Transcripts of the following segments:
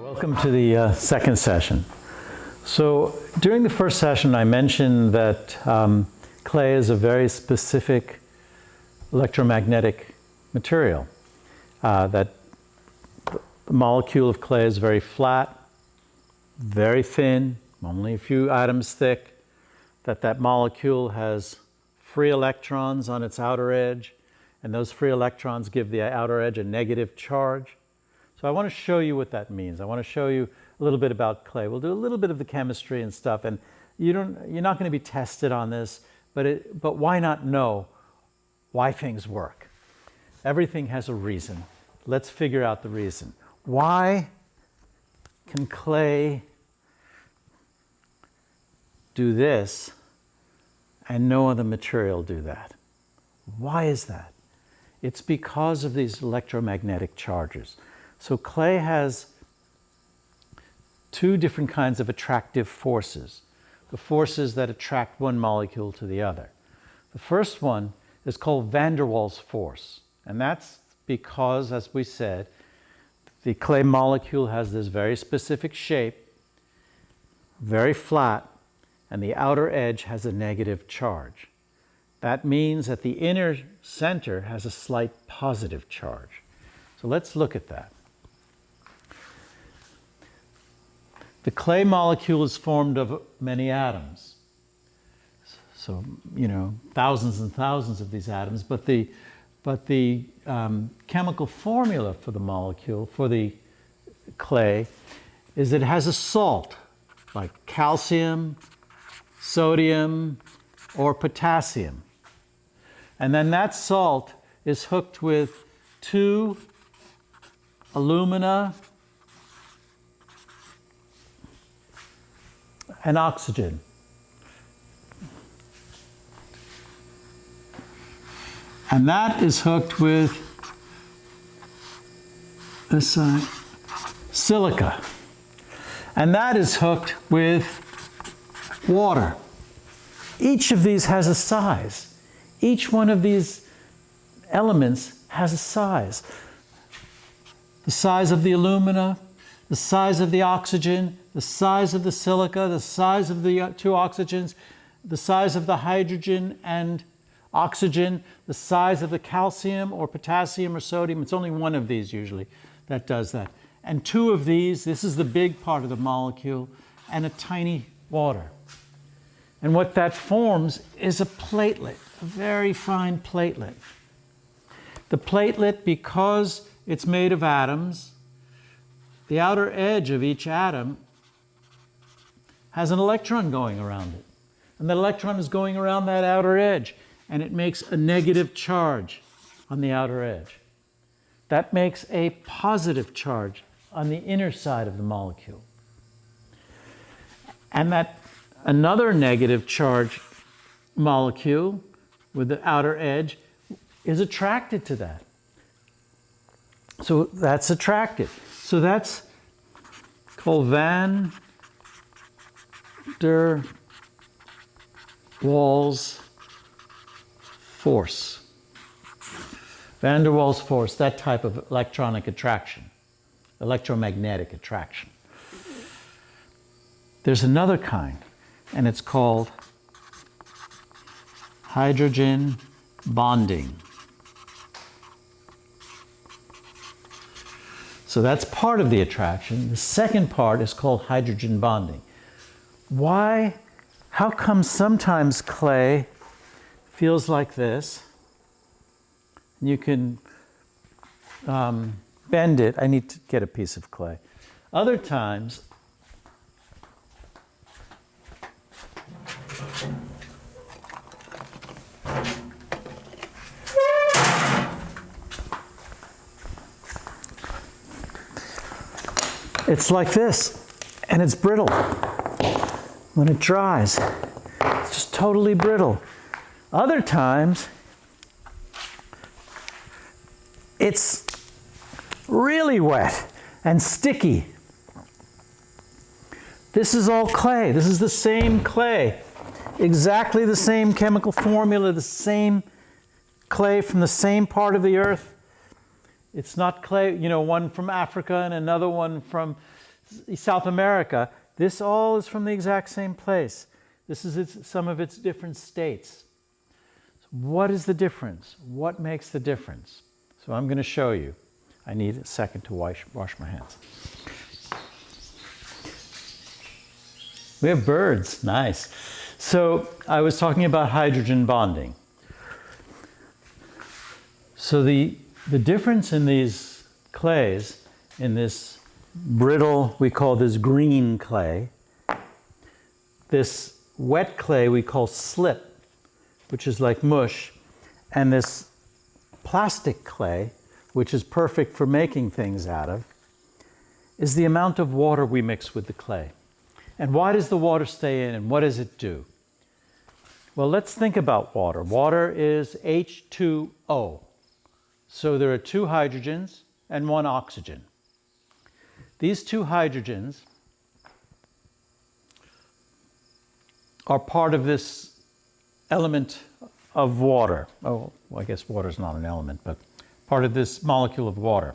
Welcome to the second session. So during the first session I mentioned that clay is a very specific electromagnetic material. That the molecule of clay is very flat, very thin, only a few atoms thick, that molecule has free electrons on its outer edge, and those free electrons give the outer edge a negative charge. So I want to show you what that means. I want to show you a little bit about clay. We'll do a little bit of the chemistry and stuff, and you're not going to be tested on this, but why not know why things work? Everything has a reason. Let's figure out the reason. Why can clay do this and no other material do that? Why is that? It's because of these electromagnetic charges. So clay has two different kinds of attractive forces, the forces that attract one molecule to the other. The first one is called van der Waals force, and that's because, as we said, the clay molecule has this very specific shape, very flat, and the outer edge has a negative charge. That means that the inner center has a slight positive charge. So let's look at that. The clay molecule is formed of many atoms. So, thousands and thousands of these atoms, but the chemical formula for the molecule, for the clay, is it has a salt, like calcium, sodium, or potassium. And then that salt is hooked with two alumina and oxygen. And that is hooked with this side, silica. And that is hooked with water. Each of these has a size. Each one of these elements has a size. The size of the alumina, the size of the oxygen, the size of the silica, the size of the two oxygens, the size of the hydrogen and oxygen, the size of the calcium or potassium or sodium. It's only one of these usually that does that. And two of these, this is the big part of the molecule, and a tiny water. And what that forms is a platelet, a very fine platelet. The platelet, because it's made of atoms, the outer edge of each atom has an electron going around it. And that electron is going around that outer edge, and it makes a negative charge on the outer edge. That makes a positive charge on the inner side of the molecule. And that another negative charge molecule with the outer edge is attracted to that. So that's attracted. So that's called van der Waals force. Van der Waals force, that type of electronic attraction, electromagnetic attraction. There's another kind, and it's called hydrogen bonding. So that's part of the attraction. The second part is called hydrogen bonding. Why? How come sometimes clay feels like this? You can bend it. I need to get a piece of clay. Other times, it's like this, and it's brittle. When it dries, it's just totally brittle. Other times, it's really wet and sticky. This is all clay. This is the same clay. Exactly the same chemical formula, the same clay from the same part of the earth. It's not clay, one from Africa and another one from South America, this all is from the exact same place. This is some of its different states. So what is the difference? What makes the difference? So I'm going to show you. I need a second to wash my hands. We have birds, nice. So I was talking about hydrogen bonding. So the difference in these clays, in this brittle, we call this green clay, this wet clay we call slip, which is like mush, and this plastic clay, which is perfect for making things out of, is the amount of water we mix with the clay. And why does the water stay in, and what does it do? Well, let's think about water. Water is H2O. So there are 2 hydrogens and 1 oxygen. These 2 hydrogens are part of this element of water. Oh, well, I guess water is not an element, but part of this molecule of water.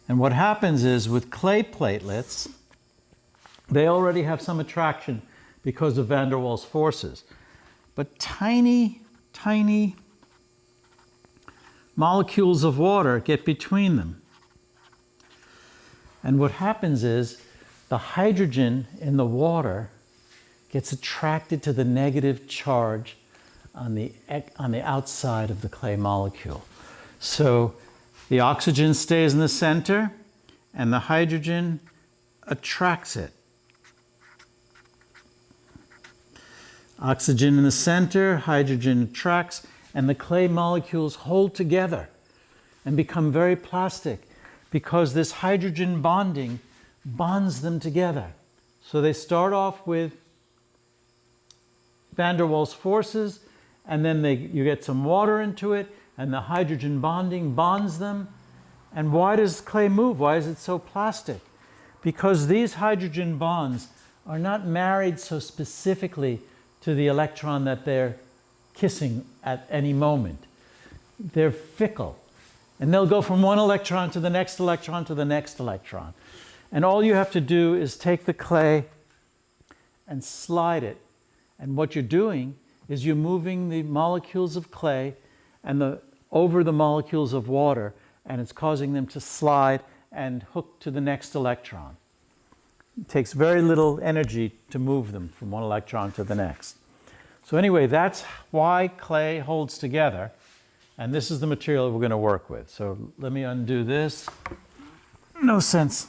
And what happens is with clay platelets, they already have some attraction because of van der Waals forces. But tiny, tiny molecules of water get between them. And what happens is the hydrogen in the water gets attracted to the negative charge on the outside of the clay molecule. So the oxygen stays in the center and the hydrogen attracts it. Oxygen in the center, hydrogen attracts, and the clay molecules hold together and become very plastic because this hydrogen bonding bonds them together. So they start off with van der Waals forces, and then you get some water into it, and the hydrogen bonding bonds them. And why does clay move? Why is it so plastic? Because these hydrogen bonds are not married so specifically to the electron that they're kissing at any moment. They're fickle. And they'll go from one electron to the next electron to the next electron. And all you have to do is take the clay and slide it. And what you're doing is you're moving the molecules of clay and over the molecules of water, and it's causing them to slide and hook to the next electron. It takes very little energy to move them from one electron to the next. So anyway, that's why clay holds together, and this is the material we're going to work with. So let me undo this. No sense.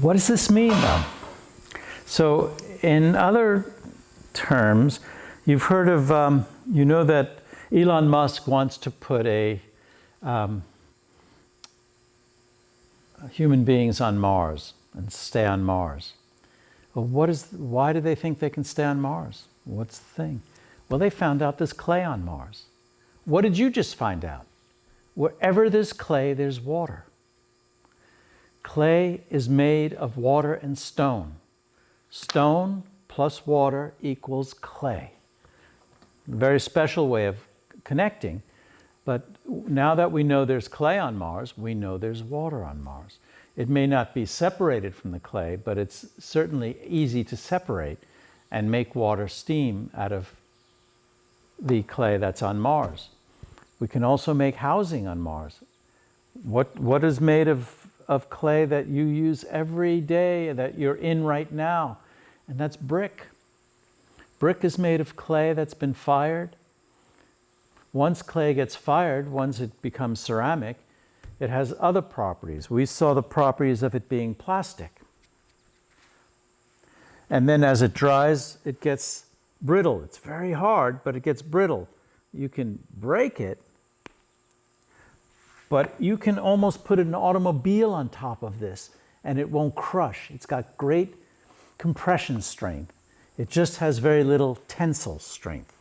What does this mean, though? So in other terms, you've heard of, you know that Elon Musk wants to put human beings on Mars and stay on Mars. Well, why do they think they can stay on Mars? What's the thing? Well, they found out there's clay on Mars. What did you just find out? Wherever there's clay, there's water. Clay is made of water and stone. Stone plus water equals clay. A very special way of connecting, but now that we know there's clay on Mars, we know there's water on Mars. It may not be separated from the clay, but it's certainly easy to separate and make water steam out of the clay that's on Mars. We can also make housing on Mars. What is made of clay that you use every day, that you're in right now? And that's brick. Brick is made of clay that's been fired. Once clay gets fired, once it becomes ceramic, it has other properties. We saw the properties of it being plastic. And then as it dries, it gets brittle. It's very hard, but it gets brittle. You can break it, but you can almost put an automobile on top of this and it won't crush. It's got great compression strength. It just has very little tensile strength.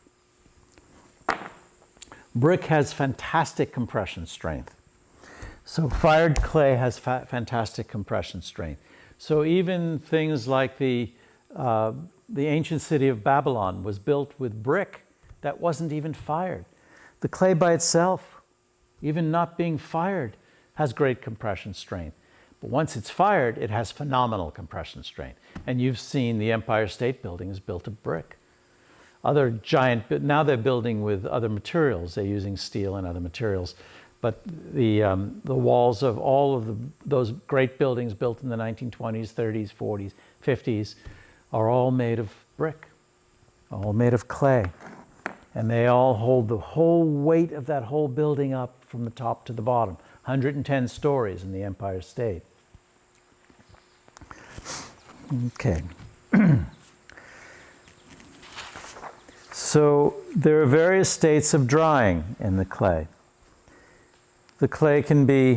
Brick has fantastic compression strength. So fired clay has fantastic compression strength. So even things like the ancient city of Babylon was built with brick that wasn't even fired. The clay by itself, even not being fired, has great compression strength. But once it's fired, it has phenomenal compression strength. And you've seen the Empire State Building is built of brick. Other giant, now they're building with other materials. They're using steel and other materials. But the walls of all of those great buildings built in the 1920s, 30s, 40s, 50s are all made of brick, all made of clay. And they all hold the whole weight of that whole building up from the top to the bottom. 110 stories in the Empire State. Okay. So there are various states of drying in the clay. The clay can be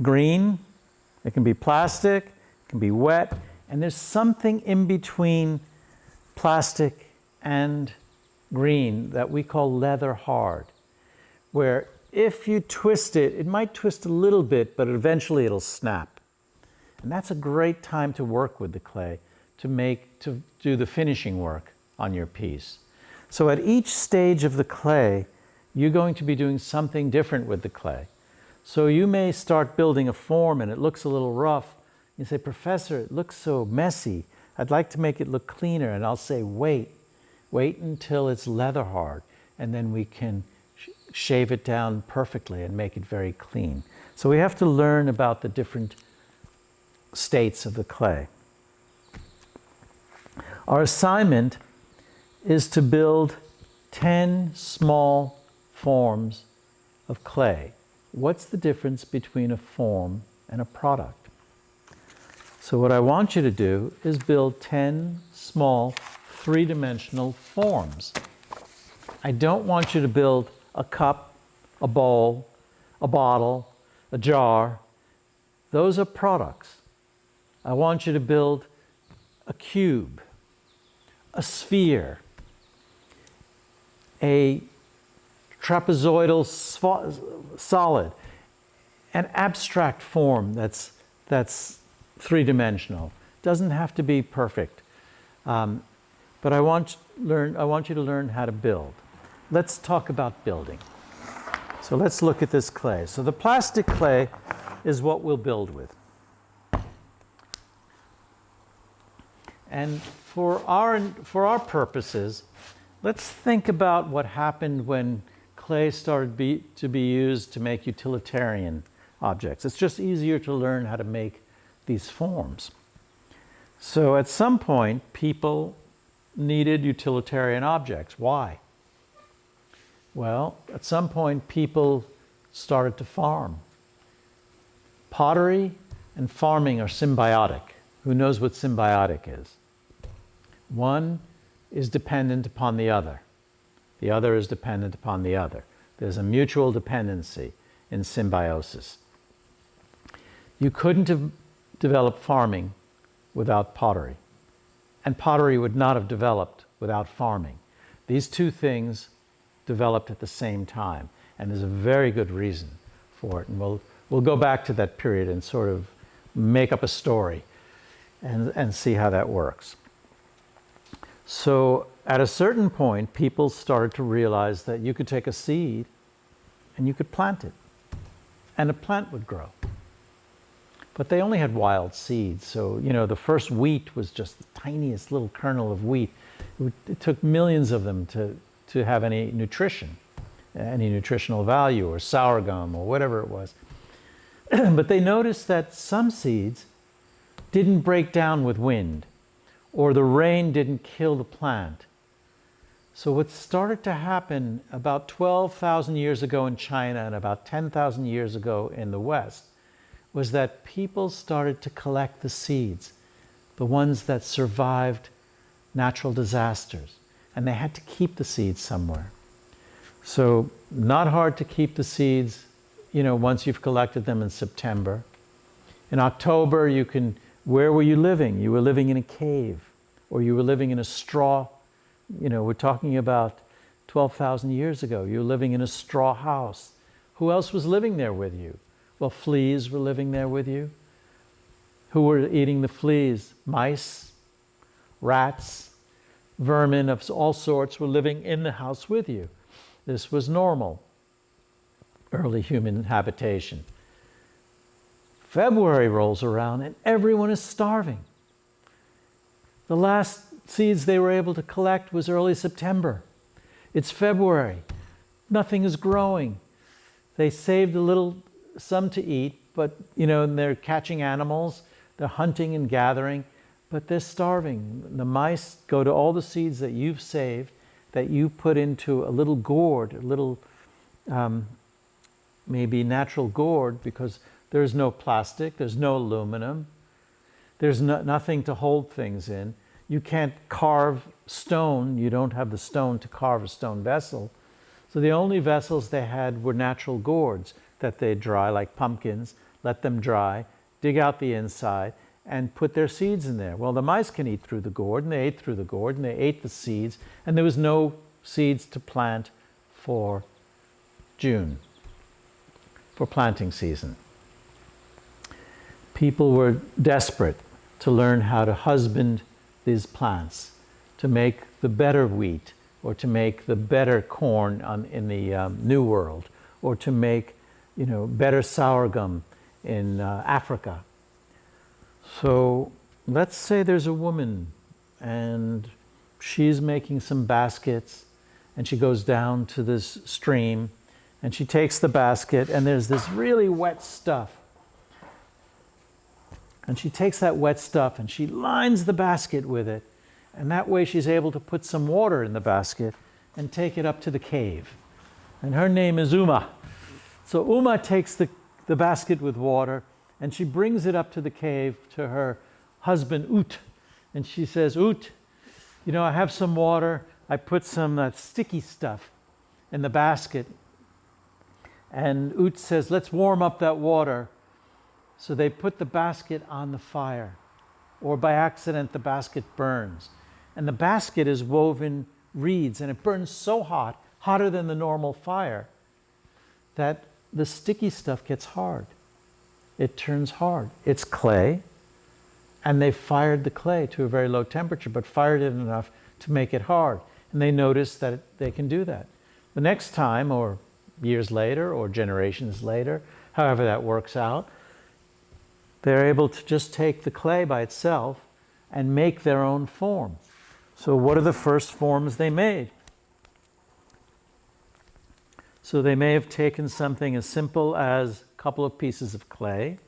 green, it can be plastic, it can be wet, and there's something in between plastic and green that we call leather hard, where if you twist it, it might twist a little bit, but eventually it'll snap. And that's a great time to work with the clay to do the finishing work on your piece. So at each stage of the clay, you're going to be doing something different with the clay. So you may start building a form and it looks a little rough. You say, Professor, it looks so messy. I'd like to make it look cleaner. And I'll say, wait until it's leather hard, and then we can shave it down perfectly and make it very clean. So we have to learn about the different states of the clay. Our assignment is to build 10 small forms of clay. What's the difference between a form and a product? So what I want you to do is build 10 small three-dimensional forms. I don't want you to build a cup, a bowl, a bottle, a jar. Those are products. I want you to build a cube, a sphere, a trapezoidal solid, an abstract form that's three-dimensional. Doesn't have to be perfect, but I want you to learn how to build. Let's talk about building. So let's look at this clay. So the plastic clay is what we'll build with. And for our purposes, let's think about what happened when clay started to be used to make utilitarian objects. It's just easier to learn how to make these forms. So at some point, people needed utilitarian objects. Why? Well, at some point, people started to farm. Pottery and farming are symbiotic. Who knows what symbiotic is? One is dependent upon the other. The other is dependent upon the other. There's a mutual dependency in symbiosis. You couldn't have developed farming without pottery, and pottery would not have developed without farming. These two things developed at the same time, and there's a very good reason for it. And we'll go back to that period and sort of make up a story and see how that works. So at a certain point, people started to realize that you could take a seed and you could plant it, and a plant would grow. But they only had wild seeds. So, the first wheat was just the tiniest little kernel of wheat. It took millions of them to have any nutrition, any nutritional value, or sorghum, or whatever it was. But they noticed that some seeds didn't break down with wind, or the rain didn't kill the plant. So what started to happen about 12,000 years ago in China and about 10,000 years ago in the West was that people started to collect the seeds, the ones that survived natural disasters, and they had to keep the seeds somewhere. So not hard to keep the seeds, once you've collected them in September. In October, where were you living? You were living in a cave, or you were living in a straw. We're talking about 12,000 years ago. You were living in a straw house, Who else was living there with you? Well, fleas were living there with you. Who were eating the fleas? Mice, rats, vermin of all sorts were living in the house with you. This was normal, early human habitation. February rolls around and everyone is starving. The last seeds they were able to collect was early September. It's February. Nothing is growing. They saved a little, some to eat, but and they're catching animals, they're hunting and gathering, but they're starving. The mice go to all the seeds that you've saved, that you put into a little gourd, a little maybe natural gourd, because there's no plastic, there's no aluminum, there's nothing to hold things in. You can't carve stone, you don't have the stone to carve a stone vessel. So the only vessels they had were natural gourds that they dry, like pumpkins, let them dry, dig out the inside, and put their seeds in there. Well, the mice can eat through the gourd, and they ate through the gourd, and they ate the seeds, and there was no seeds to plant for June, for planting season. People were desperate to learn how to husband these plants, to make the better wheat, or to make the better corn in the New World, or to make better sorghum in Africa. So let's say there's a woman and she's making some baskets, and she goes down to this stream and she takes the basket and there's this really wet stuff. And she takes that wet stuff and she lines the basket with it. And that way she's able to put some water in the basket and take it up to the cave. And her name is Uma. So Uma takes the basket with water and she brings it up to the cave to her husband Ut. And she says, Ut, I have some water. I put some sticky stuff in the basket. And Ut says, let's warm up that water. So they put the basket on the fire, or by accident the basket burns. And the basket is woven reeds, and it burns so hot, hotter than the normal fire, that the sticky stuff gets hard. It turns hard. It's clay, and they fired the clay to a very low temperature, but fired it enough to make it hard. And they noticed that they can do that. The next time, or years later, or generations later, however that works out, they're able to just take the clay by itself and make their own form. So what are the first forms they made? So they may have taken something as simple as a couple of pieces of clay,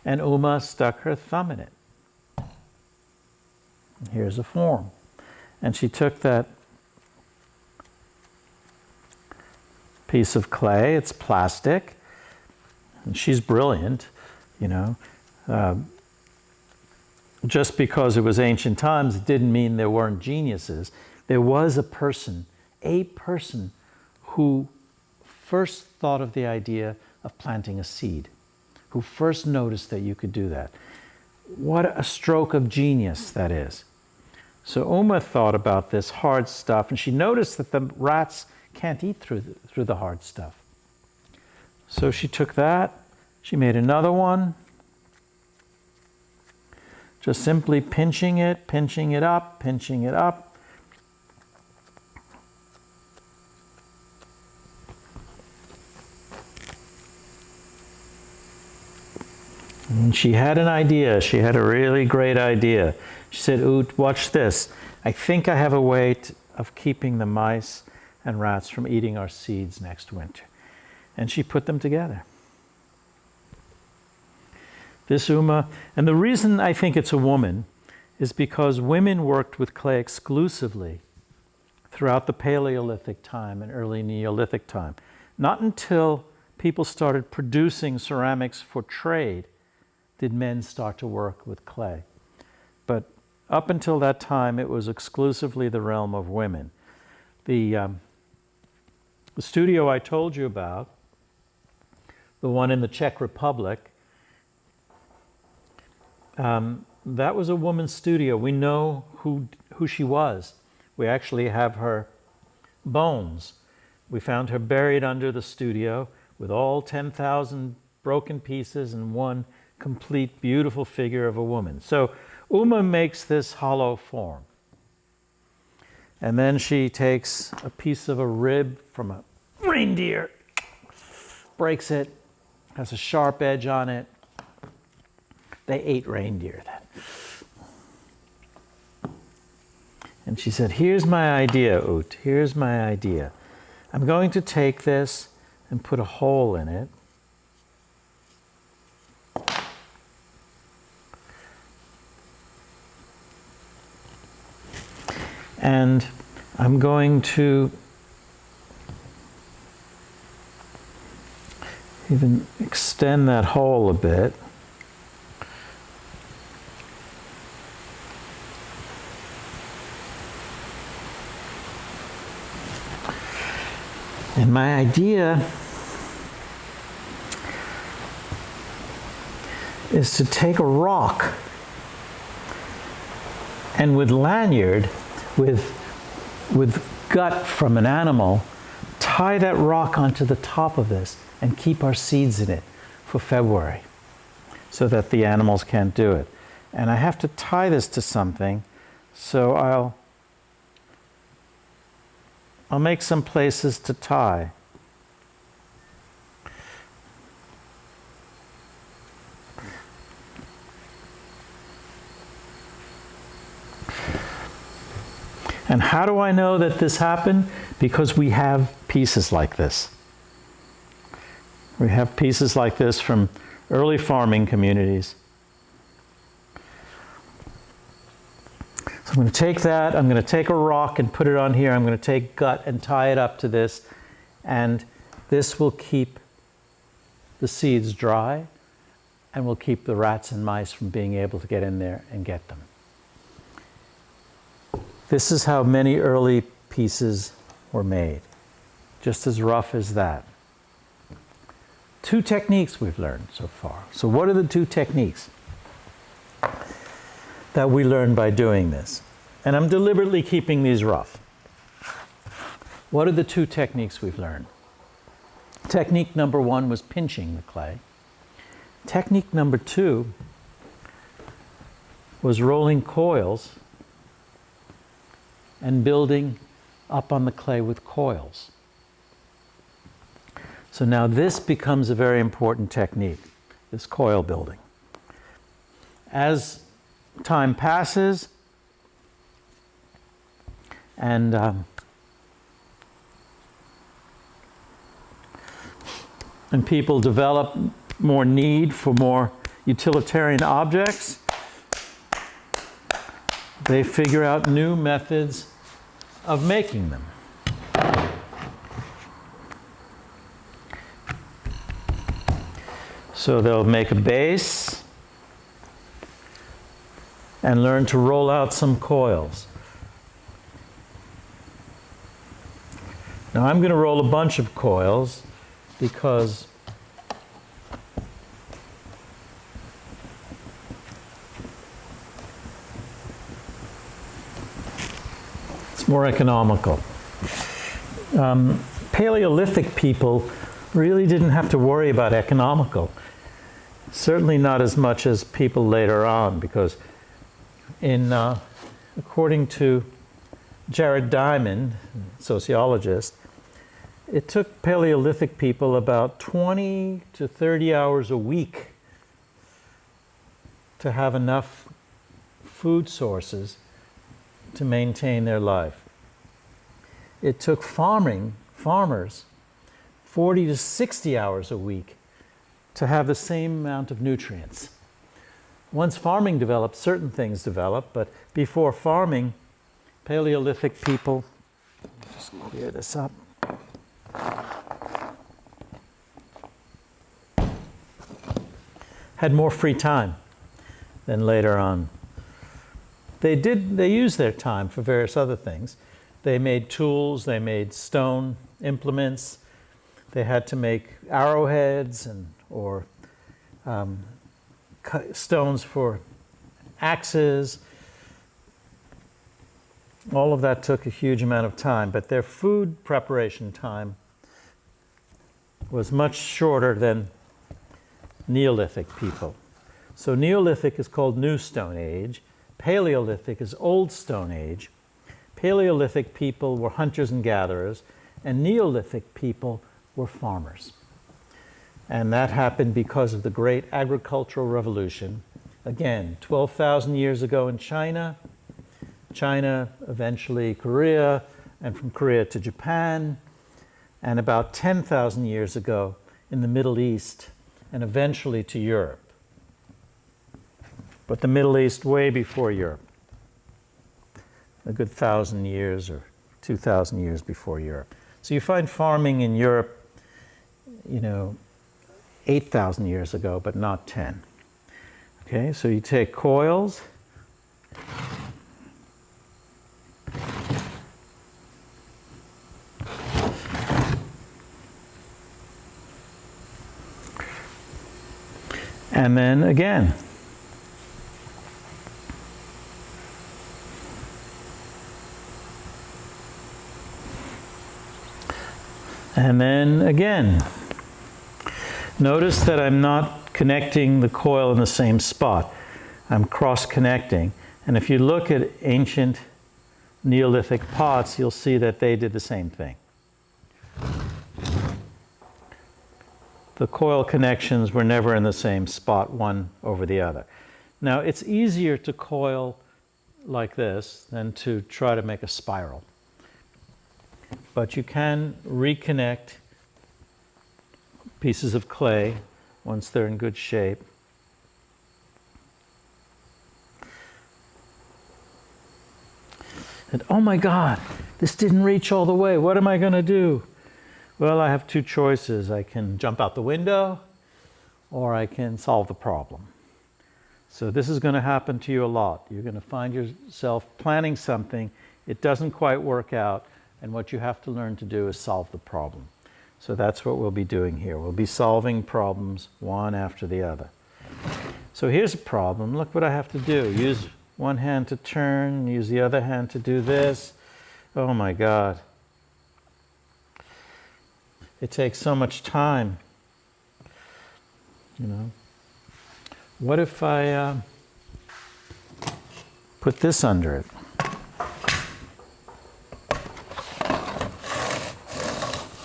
and Uma stuck her thumb in it. And here's a form. And she took that piece of clay, it's plastic, and she's brilliant, just because it was ancient times, it didn't mean there weren't geniuses. There was a person who first thought of the idea of planting a seed, who first noticed that you could do that. What a stroke of genius that is. So Uma thought about this hard stuff, and she noticed that the rats can't eat through the hard stuff. So she took that, she made another one, just simply pinching it up, pinching it up. And she had an idea, she had a really great idea. She said, Oot, watch this. I think I have a way of keeping the mice and rats from eating our seeds next winter. And she put them together. This Uma, and the reason I think it's a woman is because women worked with clay exclusively throughout the Paleolithic time and early Neolithic time. Not until people started producing ceramics for trade did men start to work with clay. But up until that time, it was exclusively the realm of women. The studio I told you about, the one in the Czech Republic, that was a woman's studio. We know who she was. We actually have her bones. We found her buried under the studio with all 10,000 broken pieces and one complete, beautiful figure of a woman. So Uma makes this hollow form. And then she takes a piece of a rib from a reindeer, breaks it, has a sharp edge on it. They ate reindeer then. And she said, here's my idea, Ut, here's my idea. I'm going to take this and put a hole in it. And I'm going to even extend that hole a bit. And my idea is to take a rock and with lanyard, with gut from an animal, tie that rock onto the top of this and keep our seeds in it for February so that the animals can't do it. And I have to tie this to something, so I'll make some places to tie. And how do I know that this happened? Because we have pieces like this. We have pieces like this from early farming communities. So I'm going to take that, I'm going to take a rock and put it on here, I'm going to take gut and tie it up to this, and this will keep the seeds dry and will keep the rats and mice from being able to get in there and get them. This is how many early pieces were made, just as rough as that. 2 techniques we've learned so far. So what are the 2 techniques that we learned by doing this? And I'm deliberately keeping these rough. What are the 2 techniques we've learned? Technique number 1 was pinching the clay. Technique number 2 was rolling coils and building up on the clay with coils. So now this becomes a very important technique, this coil building. As time passes and people develop more need for more utilitarian objects, they figure out new methods of making them. So they'll make a base and learn to roll out some coils. Now I'm going to roll a bunch of coils because it's more economical. Paleolithic people really didn't have to worry about economical. Certainly not as much as people later on, because according to Jared Diamond, sociologist, it took Paleolithic people about 20 to 30 hours a week to have enough food sources to maintain their life. It took farmers 40 to 60 hours a week to have the same amount of nutrients. Once farming developed, certain things developed, but before farming, Paleolithic people, just clear this up, had more free time than later on. They used their time for various other things. They made tools, they made stone implements, they had to make arrowheads or stones for axes. All of that took a huge amount of time, but their food preparation time was much shorter than Neolithic people. So Neolithic is called New Stone Age. Paleolithic is Old Stone Age. Paleolithic people were hunters and gatherers, and Neolithic people were farmers. And that happened because of the great agricultural revolution. Again, 12,000 years ago in China, eventually Korea, and from Korea to Japan, and about 10,000 years ago in the Middle East, and eventually to Europe. But the Middle East way before Europe. A good 1,000 years or 2,000 years before Europe. So you find farming in Europe, 8,000 years ago, but not 10. Okay, so you take coils, and then again. And then again. Notice that I'm not connecting the coil in the same spot. I'm cross-connecting. And if you look at ancient Neolithic pots, you'll see that they did the same thing. The coil connections were never in the same spot, one over the other. Now, it's easier to coil like this than to try to make a spiral. But you can reconnect pieces of clay once they're in good shape. And oh my God, this didn't reach all the way. What am I going to do? Well, I have two choices. I can jump out the window, or I can solve the problem. So this is going to happen to you a lot. You're going to find yourself planning something, it doesn't quite work out, and what you have to learn to do is solve the problem. So that's what we'll be doing here. We'll be solving problems one after the other. So here's a problem. Look what I have to do. Use one hand to turn, use the other hand to do this. Oh my God. It takes so much time. What if I put this under it?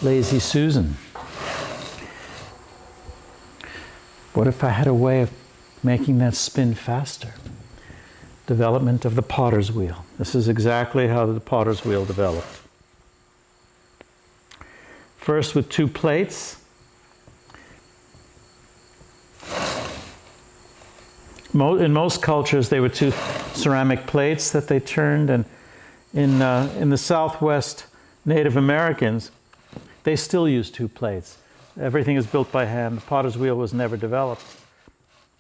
Lazy Susan. What if I had a way of making that spin faster? Development of the potter's wheel. This is exactly how the potter's wheel developed. First with two plates. In most cultures, they were two ceramic plates that they turned, and in the Southwest Native Americans, they still use two plates. Everything is built by hand. The potter's wheel was never developed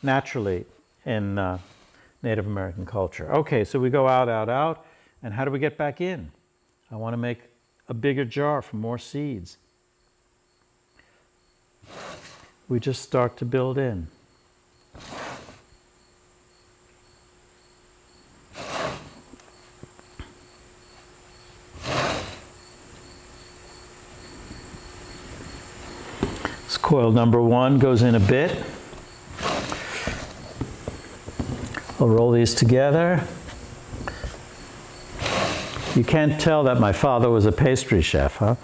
naturally in Native American culture. Okay, so we go out, out, out, and how do we get back in? I want to make a bigger jar for more seeds. We just start to build in. Coil number one goes in a bit. I'll roll these together. You can't tell that my father was a pastry chef, huh?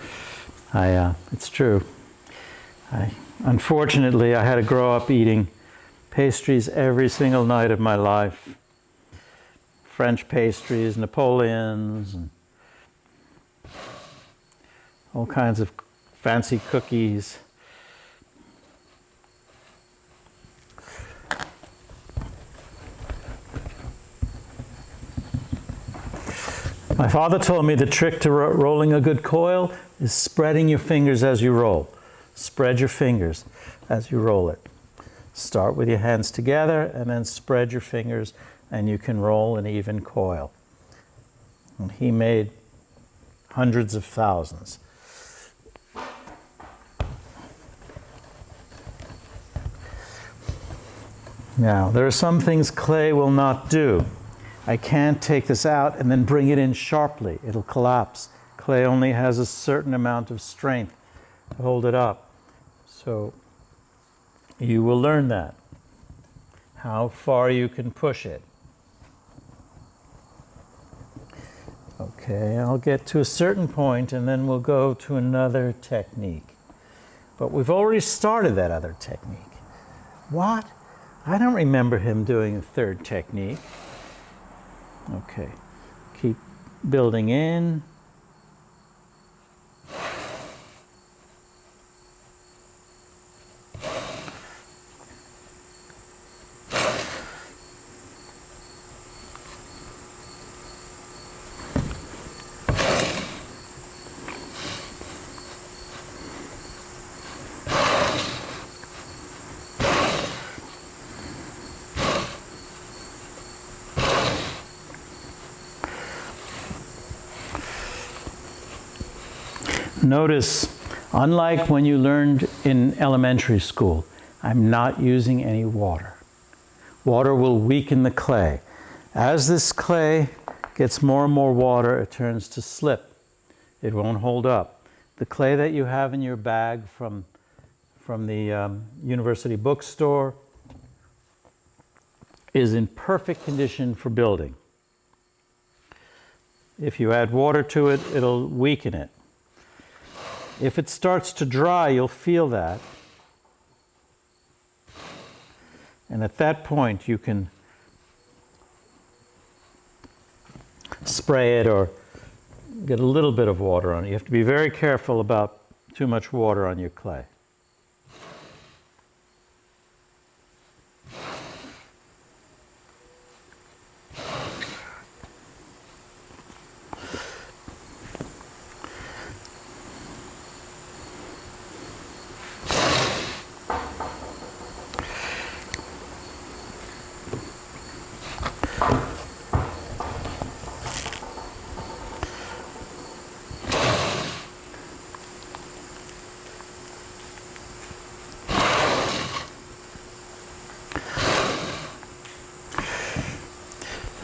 It's true. Unfortunately, I had to grow up eating pastries every single night of my life. French pastries, Napoleons, and all kinds of fancy cookies. My father told me the trick to rolling a good coil is spreading your fingers as you roll. Spread your fingers as you roll it. Start with your hands together and then spread your fingers and you can roll an even coil. And he made hundreds of thousands. Now, there are some things clay will not do. I can't take this out and then bring it in sharply. It'll collapse. Clay only has a certain amount of strength to hold it up. So you will learn that, how far you can push it. Okay, I'll get to a certain point and then we'll go to another technique. But we've already started that other technique. What? I don't remember him doing a third technique. Okay, keep building in. Notice, unlike when you learned in elementary school, I'm not using any water. Water will weaken the clay. As this clay gets more and more water, it turns to slip. It won't hold up. The clay that you have in your bag from the university bookstore is in perfect condition for building. If you add water to it, it'll weaken it. If it starts to dry, you'll feel that. And at that point, you can spray it or get a little bit of water on it. You have to be very careful about too much water on your clay.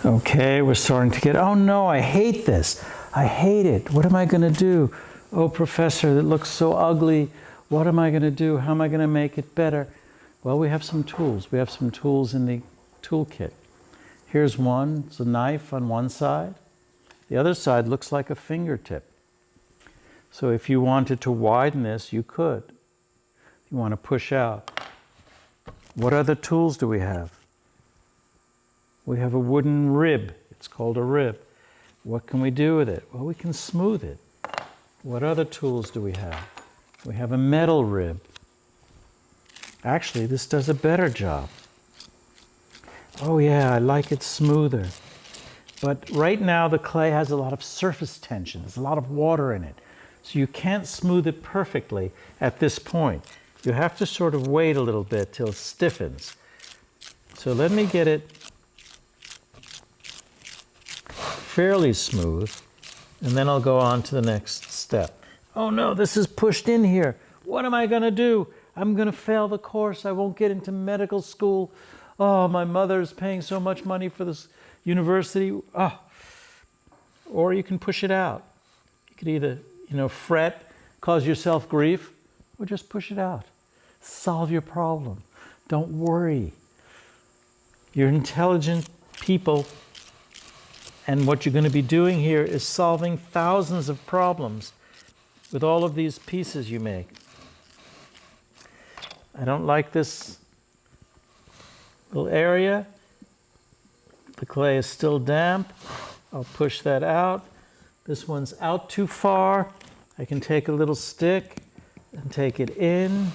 Okay, we're starting to get, oh no, I hate this. I hate it. What am I going to do? Oh, professor, it looks so ugly. What am I going to do? How am I going to make it better? Well, we have some tools. We have some tools in the toolkit. Here's one. It's a knife on one side. The other side looks like a fingertip. So if you wanted to widen this, you could. You want to push out. What other tools do we have? We have a wooden rib. It's called a rib. What can we do with it? Well, we can smooth it. What other tools do we have? We have a metal rib. Actually, this does a better job. Oh yeah, I like it smoother. But right now the clay has a lot of surface tension. There's a lot of water in it. So you can't smooth it perfectly at this point. You have to sort of wait a little bit till it stiffens. So let me get it fairly smooth, and then I'll go on to the next step. Oh no, this is pushed in here. What am I going to do? I'm going to fail the course. I won't get into medical school. Oh, my mother's paying so much money for this university. Oh. Or you can push it out. You could either, fret, cause yourself grief, or just push it out. Solve your problem. Don't worry. You're intelligent people. And what you're going to be doing here is solving thousands of problems with all of these pieces you make. I don't like this little area. The clay is still damp. I'll push that out. This one's out too far. I can take a little stick and take it in.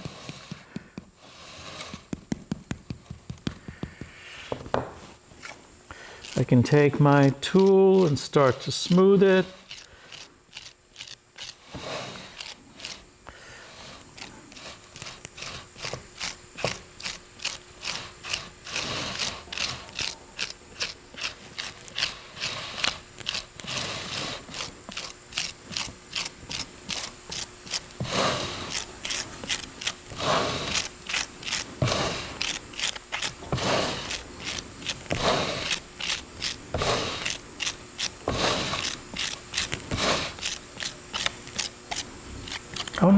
I can take my tool and start to smooth it.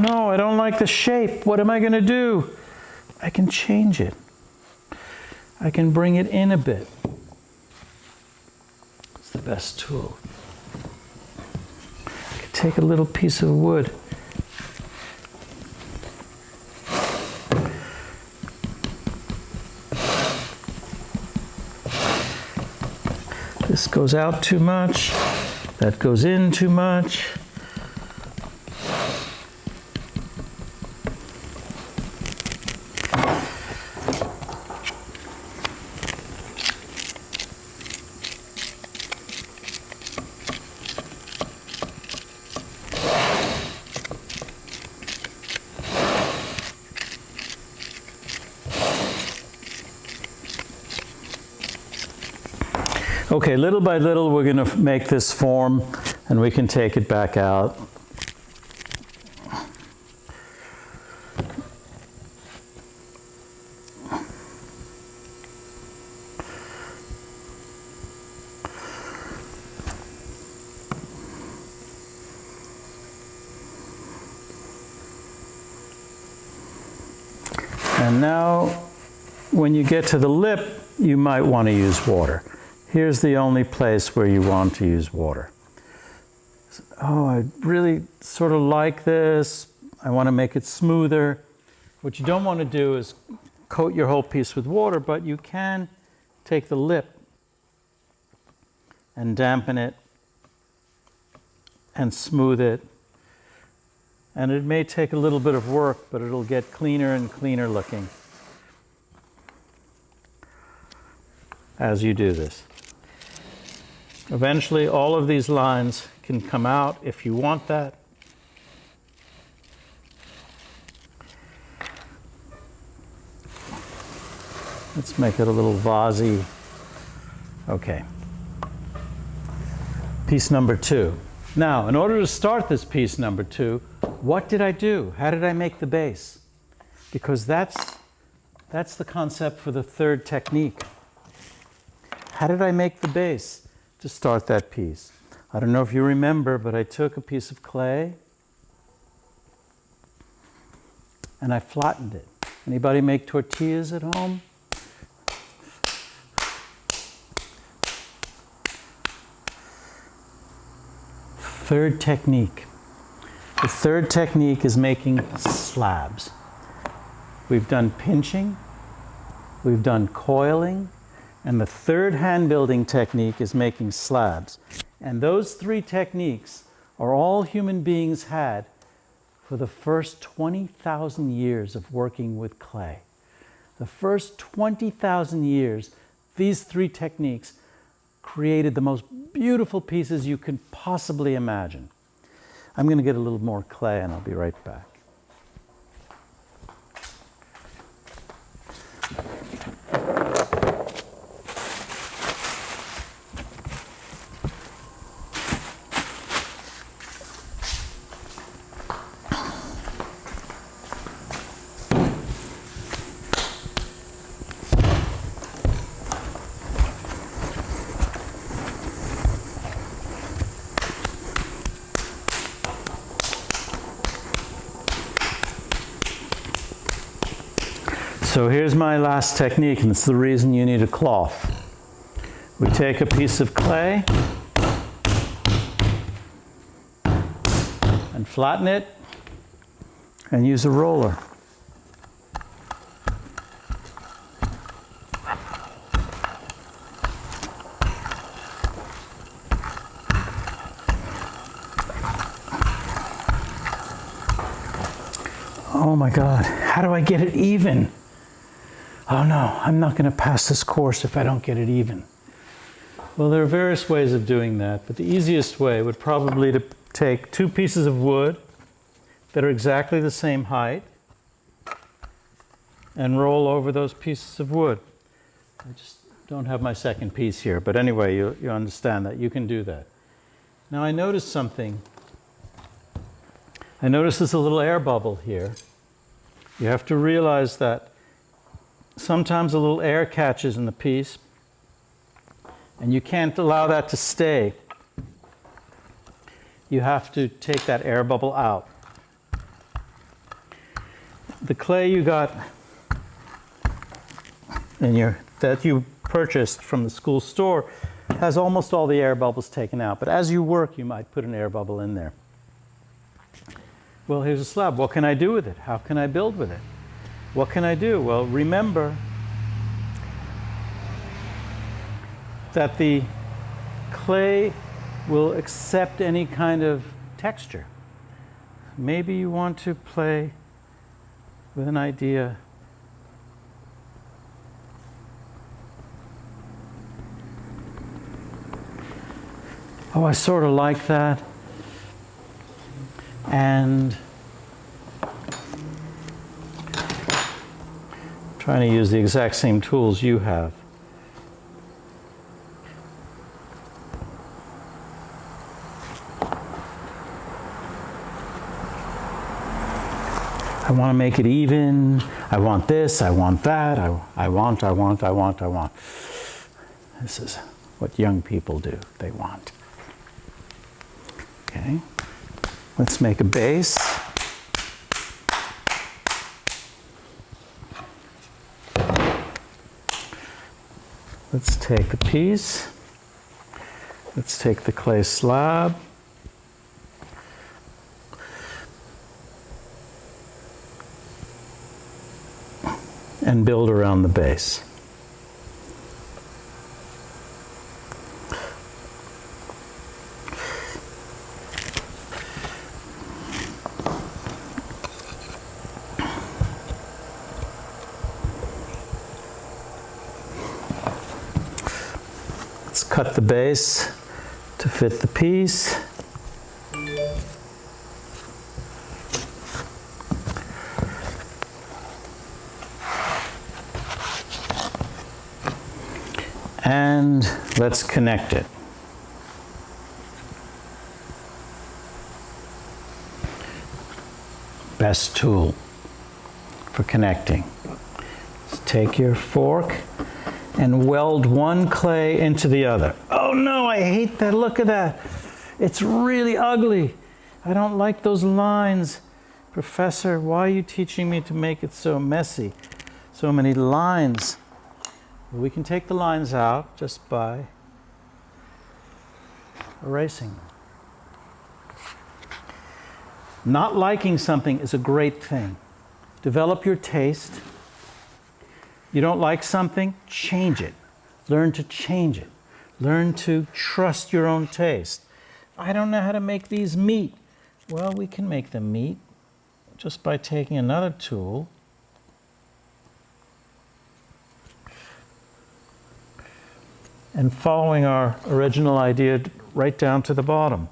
no, I don't like the shape. What am I going to do? I can change it. I can bring it in a bit. It's the best tool. I can take a little piece of wood. This goes out too much. That goes in too much. Okay, little by little we're going to make this form and we can take it back out. And now when you get to the lip, you might want to use water. Here's the only place where you want to use water. Oh, I really sort of like this. I want to make it smoother. What you don't want to do is coat your whole piece with water, but you can take the lip and dampen it and smooth it. And it may take a little bit of work, but it'll get cleaner and cleaner looking as you do this. Eventually, all of these lines can come out if you want that. Let's make it a little vasy. Okay. Piece number 2. Now, in order to start this piece number 2, what did I do? How did I make the base? Because that's the concept for the third technique. How did I make the base to start that piece? I don't know if you remember, but I took a piece of clay and I flattened it. Anybody make tortillas at home? Third technique. The third technique is making slabs. We've done pinching, we've done coiling, and the third hand building technique is making slabs. And those 3 techniques are all human beings had for the first 20,000 years of working with clay. The first 20,000 years, these 3 techniques created the most beautiful pieces you can possibly imagine. I'm going to get a little more clay and I'll be right back. So here's my last technique, and it's the reason you need a cloth. We take a piece of clay and flatten it and use a roller. Oh my God, how do I get it even? Oh no, I'm not going to pass this course if I don't get it even. Well, there are various ways of doing that, but the easiest way would probably to take 2 pieces of wood that are exactly the same height and roll over those pieces of wood. I just don't have my second piece here, but anyway, you understand that. You can do that. Now I noticed something. I noticed there's a little air bubble here. You have to realize that sometimes a little air catches in the piece, and you can't allow that to stay. You have to take that air bubble out. the clay you got that you purchased from the school store has almost all the air bubbles taken out. But as you work, you might put an air bubble in there. Well, here's a slab. What can I do with it? How can I build with it? What can I do? Well, remember that the clay will accept any kind of texture. Maybe you want to play with an idea. Oh, I sort of like that. And trying to use the exact same tools you have. I want to make it even. I want this, I want that, I want. This is what young people do. They want. Okay. Let's make a base. Let's take the piece. Let's take the clay slab. And build around the base. Let's cut the base to fit the piece. And let's connect it. Best tool for connecting. Let's take your fork and weld one clay into the other. Oh no, I hate that. Look at that. It's really ugly. I don't like those lines. Professor, why are you teaching me to make it so messy? So many lines. We can take the lines out just by erasing them. Not liking something is a great thing. Develop your taste. You don't like something, change it. Learn to change it. Learn to trust your own taste. I don't know how to make these meet. Well, we can make them meet just by taking another tool and following our original idea right down to the bottom.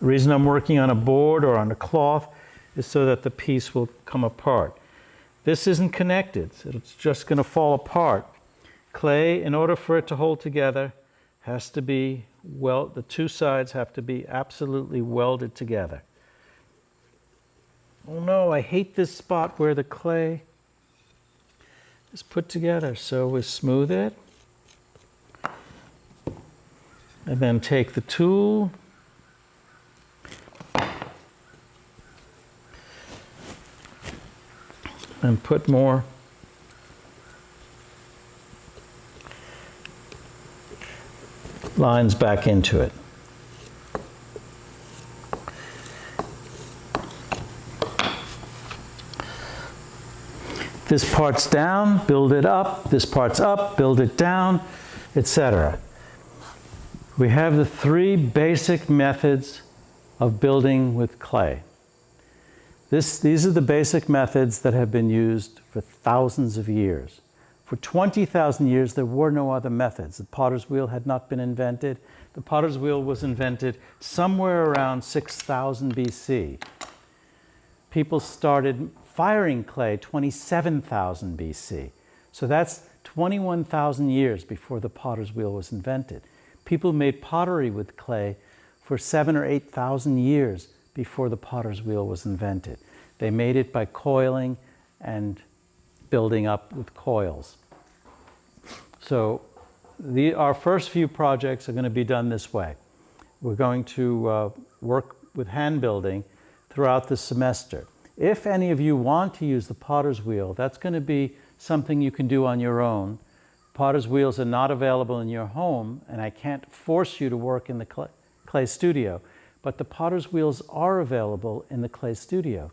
The reason I'm working on a board or on a cloth is so that the piece will come apart. This isn't connected, so it's just going to fall apart. Clay, in order for it to hold together, has to be, the two sides have to be absolutely welded together. Oh no, I hate this spot where the clay is put together. So we smooth it. And then take the tool. And put more lines back into it. This part's down, build it up. This part's up, build it down, etc. We have the three basic methods of building with clay. These are the basic methods that have been used for thousands of years. For 20,000 years, there were no other methods. The potter's wheel had not been invented. The potter's wheel was invented somewhere around 6000 BC. People started firing clay 27,000 BC. So that's 21,000 years before the potter's wheel was invented. People made pottery with clay for 7,000 or 8,000 years before the potter's wheel was invented. They made it by coiling and building up with coils. So our first few projects are going to be done this way. We're going to work with hand building throughout the semester. If any of you want to use the potter's wheel, that's going to be something you can do on your own. Potter's wheels are not available in your home, and I can't force you to work in the clay studio, but the potter's wheels are available in the clay studio.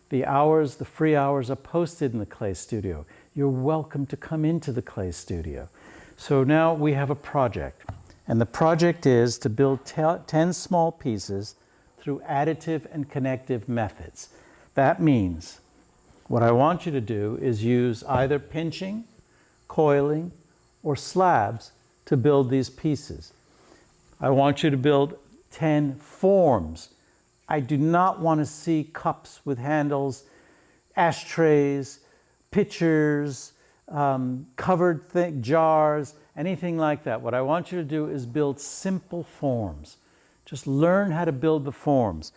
The hours, the free hours are posted in the clay studio. You're welcome to come into the clay studio. So now we have a project, and the project is to build 10 small pieces through additive and connective methods. That means what I want you to do is use either pinching, coiling, or slabs to build these pieces. I want you to build 10 forms. I do not want to see cups with handles, ashtrays, pitchers, covered jars, anything like that. What I want you to do is build simple forms. Just learn how to build the forms.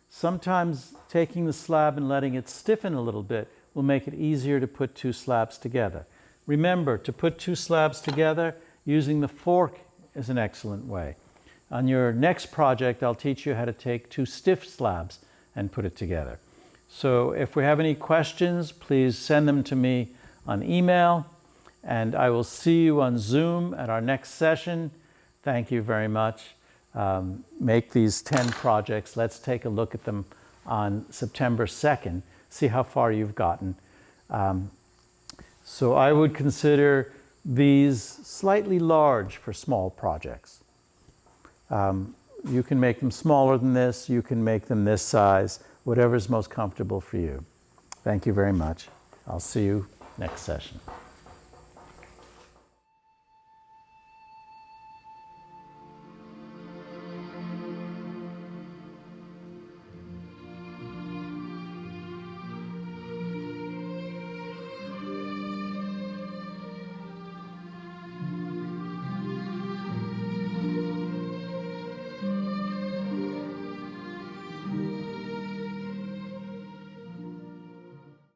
Sometimes taking the slab and letting it stiffen a little bit will make it easier to put two slabs together. Remember, to put two slabs together, using the fork is an excellent way. On your next project, I'll teach you how to take two stiff slabs and put it together. So if we have any questions, please send them to me on email, and I will see you on Zoom at our next session. Thank you very much. Make these 10 projects. Let's take a look at them on September 2nd, see how far you've gotten. So I would consider these slightly large for small projects. You can make them smaller than this, you can make them this size, whatever is most comfortable for you. Thank you very much. I'll see you next session.